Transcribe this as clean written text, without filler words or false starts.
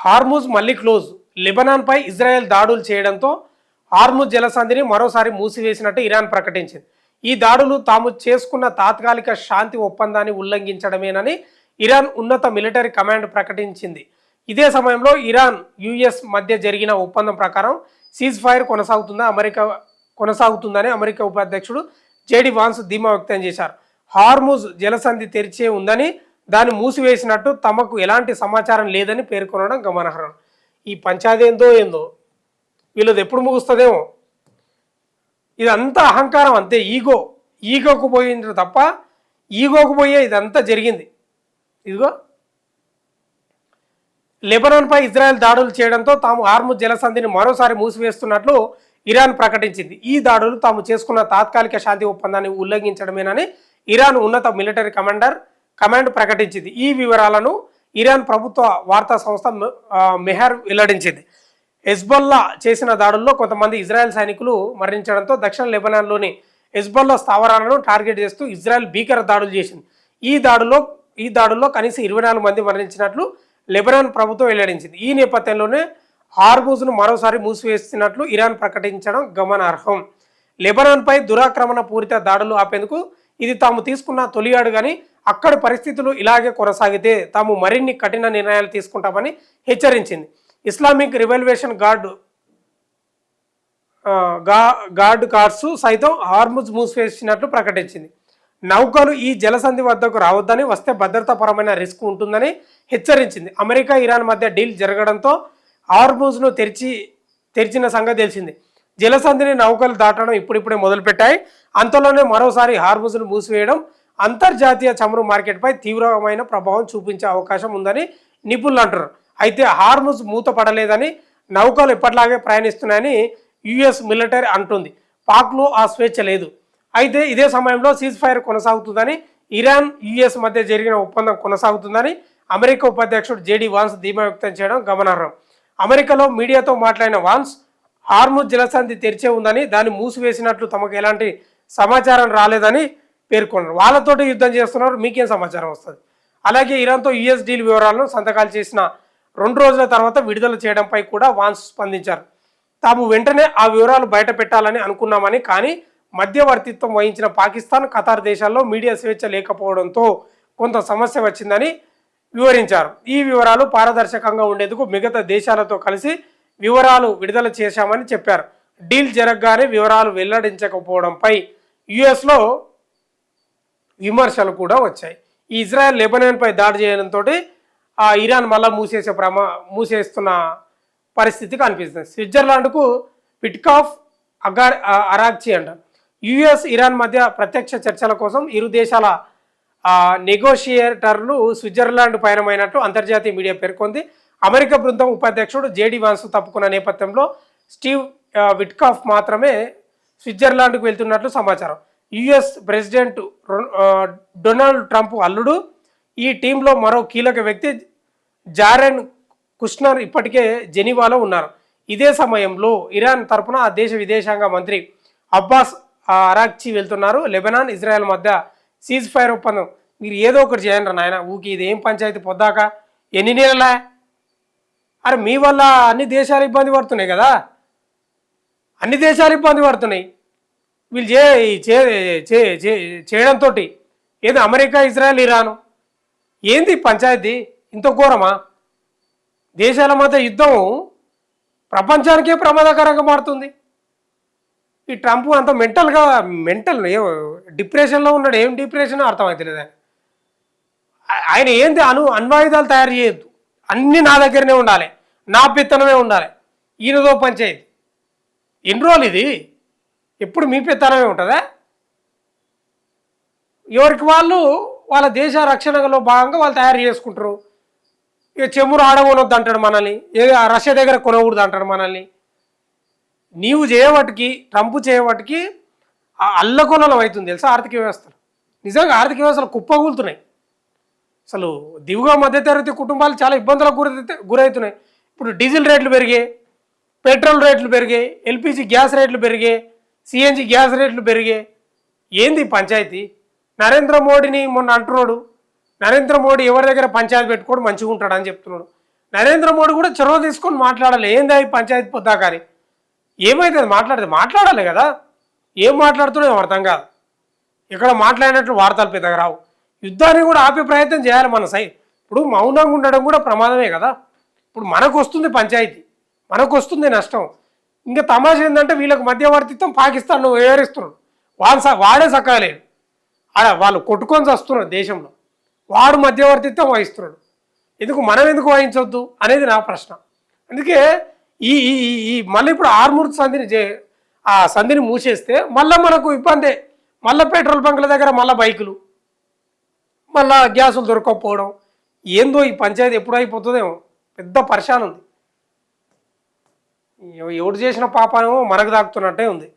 Hormuz మళ్ళీ close. లెబనాన్పై Israel దాడులు చేయడంతో హార్ముజ్ జలసంధిని మరోసారి మూసివేసినట్టు ఇరాన్ ప్రకటించింది. ఈ దాడులు తాము చేసుకున్న తాత్కాలిక శాంతి ఒప్పందాన్ని ఉల్లంఘించడమేనని ఇరాన్ ఉన్నత మిలిటరీ కమాండ్ ప్రకటించింది. ఇదే సమయంలో ఇరాన్ యుఎస్ మధ్య జరిగిన ఒప్పందం ప్రకారం సీజ్ ఫైర్ కొనసాగుతుందని అమెరికా ఉపాధ్యక్షుడు జేడి వాన్స్ ధీమా వ్యక్తం చేశారు. హార్ముజ్ జలసంధి తెరిచే ఉందని, దాన్ని మూసివేసినట్టు తమకు ఎలాంటి సమాచారం లేదని పేర్కొనడం గమనార్హం. ఈ పంచాయతీ ఏందో వీళ్ళది ఎప్పుడు ముగుస్తుందేమో. ఇదంతా అహంకారం, అంతే, ఈగోకు పోయింది తప్ప ఈగోకు పోయే ఇదంతా జరిగింది. ఇదిగో లెబనాన్పై ఇజ్రాయెల్ దాడులు చేయడంతో తాము హార్ముజ్ జలసంధిని మరోసారి మూసివేస్తున్నట్లు ఇరాన్ ప్రకటించింది. ఈ దాడులు తాము చేసుకున్న తాత్కాలిక శాంతి ఒప్పందాన్ని ఉల్లంఘించడమేనని ఇరాన్ ఉన్నత మిలిటరీ కమాండ్ ప్రకటించింది. ఈ వివరాలను ఇరాన్ ప్రభుత్వ వార్తా సంస్థ మెహర్ వెల్లడించింది. హెజ్బొల్లా చేసిన దాడుల్లో కొంతమంది ఇజ్రాయెల్ సైనికులు మరణించడంతో దక్షిణ లెబనాన్లోని హెజ్బొల్లా స్థావరాలను టార్గెట్ చేస్తూ ఇజ్రాయెల్ భీకర దాడులు చేసింది. ఈ దాడుల్లో కనీసం 24 మంది మరణించినట్లు లెబనాన్ ప్రభుత్వం వెల్లడించింది. ఈ నేపథ్యంలోనే హార్ముజ్ను మరోసారి మూసివేస్తున్నట్లు ఇరాన్ ప్రకటించడం గమనార్హం. లెబనాన్పై దురాక్రమణ పూరిత దాడులు ఆపేందుకు ఇది తాము తీసుకున్న తొలి అడుగని, అక్కడి పరిస్థితులు ఇలాగే కొనసాగితే తాము మరిన్ని కఠిన నిర్ణయాలు తీసుకుంటామని హెచ్చరించింది. ఇస్లామిక్ రివల్యూషన్ గార్డ్స్ సైతం హార్ముజ్ మూసివేసినట్లు ప్రకటించింది. నౌకలు ఈ జలసంధి వద్దకు రావద్దని, వస్తే భద్రతాపరమైన రిస్క్ ఉంటుందని హెచ్చరించింది. అమెరికా ఇరాన్ మధ్య డీల్ జరగడంతో హార్ముజ్ను తెరిచిన సంగతి తెలిసింది. జలసంధిని నౌకలు దాటడం ఇప్పుడిప్పుడే మొదలుపెట్టాయి. అంతలోనే మరోసారి హార్ముజ్ను మూసివేయడం అంతర్జాతీయ చమురు మార్కెట్పై తీవ్రమైన ప్రభావం చూపించే అవకాశం ఉందని నిపుణులు అంటారు. అయితే హార్ముజ్ మూతపడలేదని, నౌకలు ఎప్పటిలాగే ప్రయాణిస్తున్నాయని యుఎస్ మిలిటరీ అంటుంది. పాక్లో ఆ స్వేచ్ఛ లేదు. అయితే ఇదే సమయంలో సీజ్ ఫైర్ కొనసాగుతుందని, ఇరాన్ యుఎస్ మధ్య జరిగిన ఒప్పందం కొనసాగుతుందని అమెరికా ఉపాధ్యక్షుడు జేడి వాన్స్ ధీమా వ్యక్తం చేయడం గమనార్హం. అమెరికాలో మీడియాతో మాట్లాడిన వాన్స్ హార్ముజ్ జలసంధి తెరిచే ఉందని, దాన్ని మూసివేసినట్లు తమకు ఎలాంటి సమాచారం రాలేదని పేర్కొన్నారు. వాళ్ళతోటి యుద్ధం చేస్తున్నారు, మీకేం సమాచారం వస్తుంది? అలాగే ఇరాన్తో యుఎస్ డీల్ వివరాలను సంతకాలు చేసిన 2 రోజుల తర్వాత విడుదల చేయడంపై కూడా వాన్స్ స్పందించారు. తాము వెంటనే ఆ వివరాలు బయట పెట్టాలని అనుకున్నామని, కానీ మధ్యవర్తిత్వం వహించిన పాకిస్తాన్, ఖతార్ దేశాల్లో మీడియా స్వేచ్ఛ లేకపోవడంతో కొంత సమస్య వచ్చిందని వివరించారు. ఈ వివరాలు పారదర్శకంగా ఉండేందుకు మిగతా దేశాలతో కలిసి వివరాలు విడుదల చేశామని చెప్పారు. డీల్ జరగగానే వివరాలు వెల్లడించకపోవడంపై యుఎస్లో విమర్శలు కూడా వచ్చాయి. ఈ ఇజ్రాయెల్ లెబనాన్పై దాడి చేయడంతో ఇరాన్ మళ్ళా మూసేస్తున్న పరిస్థితి కనిపిస్తుంది. స్విట్జర్లాండ్కు విట్కాఫ్ అరాగ్చి అంట. యుఎస్ ఇరాన్ మధ్య ప్రత్యక్ష చర్చల కోసం ఇరు దేశాల నెగోషియేటర్లు స్విట్జర్లాండ్ పయనమైనట్టు అంతర్జాతీయ మీడియా పేర్కొంది. అమెరికా బృందం ఉపాధ్యక్షుడు జేడి వాన్స్ తప్పుకున్న నేపథ్యంలో స్టీవ్ విట్కాఫ్ మాత్రమే స్విట్జర్లాండ్కు వెళ్తున్నట్లు సమాచారం. యుఎస్ ప్రెసిడెంట్ డొనాల్డ్ ట్రంప్ అల్లుడు, ఈ టీంలో మరో కీలక వ్యక్తి జారెన్ కుష్నర్ ఇప్పటికే జెనీవాలో ఉన్నారు. ఇదే సమయంలో ఇరాన్ తరపున ఆ దేశ విదేశాంగ మంత్రి అబ్బాస్ అరాగ్చి వెళ్తున్నారు. లెబనాన్ ఇజ్రాయెల్ మధ్య సీజ్ ఫైర్ ఒప్పందం మీరు ఏదో ఒకటి చేయండి నాయన, ఊకి ఇది ఏం పంచాయతీ పొద్దాక ఎన్ని నెలలా? అరే మీ వల్ల అన్ని దేశాలు ఇబ్బంది పడుతున్నాయి కదా, అన్ని దేశాలు ఇబ్బంది పడుతున్నాయి. వీళ్ళు చేయడంతో ఏది అమెరికా, ఇజ్రాయెల్, ఇరాను ఏంది పంచాయతీ? ఇంత ఘోరమా? దేశాల మధ్య యుద్ధం ప్రపంచానికే ప్రమాదకరంగా మారుతుంది. ఈ ట్రంప్ అంత మెంటల్ డిప్రెషన్లో ఉన్నాడు. ఏం డిప్రెషన్ అర్థమవుతలేదు. ఆయన ఏంది అణ్వాయుధాలు తయారు చేయొద్దు, అన్నీ నా దగ్గరనే ఉండాలి, నా పెత్తనమే ఉండాలి. ఈయనదో పంచాయతీ ఎన్ని రోజులు ఇది? ఎప్పుడు మీ పెత్తనమే ఉంటుందా? ఎవరికి వాళ్ళు వాళ్ళ దేశ రక్షణలో భాగంగా వాళ్ళు తయారు చేసుకుంటారు. ఇక చెమురు ఆడగొనొద్దు అంటాడు మనల్ని, రష్యా దగ్గర కొనకూడదు అంటాడు మనల్ని. నీవు చేయబట్టికి, ట్రంప్ చేయబట్టికి అల్లకొల్లం అవుతుంది తెలుసా ఆర్థిక వ్యవస్థలు. నిజంగా ఆర్థిక వ్యవస్థలు కుప్పగూలుతున్నాయి. అసలు దిగువ మధ్యతరగతి కుటుంబాలు చాలా ఇబ్బందులకు గురవుతున్నాయి. ఇప్పుడు డీజిల్ రేట్లు పెరిగాయి, పెట్రోల్ రేట్లు పెరిగాయి, ఎల్పిజి గ్యాస్ రేట్లు పెరిగాయి, సిఎన్జి గ్యాస్ రేట్లు పెరిగాయి. ఏంది పంచాయతీ? నరేంద్ర మోడీని మొన్న అంటున్నాడు, నరేంద్ర మోడీ ఎవరి దగ్గర పంచాయతీ పెట్టుకోడు మంచిగా ఉంటాడని చెప్తున్నాడు. నరేంద్ర మోడీ కూడా చొరవ తీసుకొని మాట్లాడాలి. ఏందా ఈ పంచాయతీ పొద్దాకారి ఏమైతుంది మాట్లాడాలి కదా. ఏం మాట్లాడుతున్నాయో అర్థం కాదు. ఇక్కడ మాట్లాడినట్లు వార్తలు పెద్దగా రావు. యుద్ధాన్ని కూడా ఆపే ప్రయత్నం చేయాలి మన సై. ఇప్పుడు మౌనంగా ఉండడం కూడా ప్రమాదమే కదా. ఇప్పుడు మనకు వస్తుంది పంచాయతీ, మనకు వస్తుంది నష్టం. ఇంకా తమాషా ఏంటంటే వీళ్ళకి మధ్యవర్తిత్వం పాకిస్తాన్లో వివరిస్తున్నాడు. వాడే సక్కలేదు. వాళ్ళు కొట్టుకొని వస్తున్నారు దేశంలో, వాడు మధ్యవర్తిత్వం వహిస్తున్నాడు. మనం ఎందుకు వహించవద్దు అనేది నా ప్రశ్న. అందుకే ఈ ఈ ఈ మళ్ళీ ఇప్పుడు ఆర్మూర్ సంధిని మూసేస్తే మళ్ళీ మనకు ఇబ్బందే. మళ్ళీ పెట్రోల్ బంకుల దగ్గర మళ్ళీ బైకులు, మళ్ళీ గ్యాసులు దొరకకపోవడం. ఏందో ఈ పంచాయతీ ఎప్పుడు అయిపోతుందేమో, పెద్ద పరిశాన్ ఉంది. ఎవడు చేసిన పాపనేమో మనకు దాక్కుతున్నట్టే ఉంది.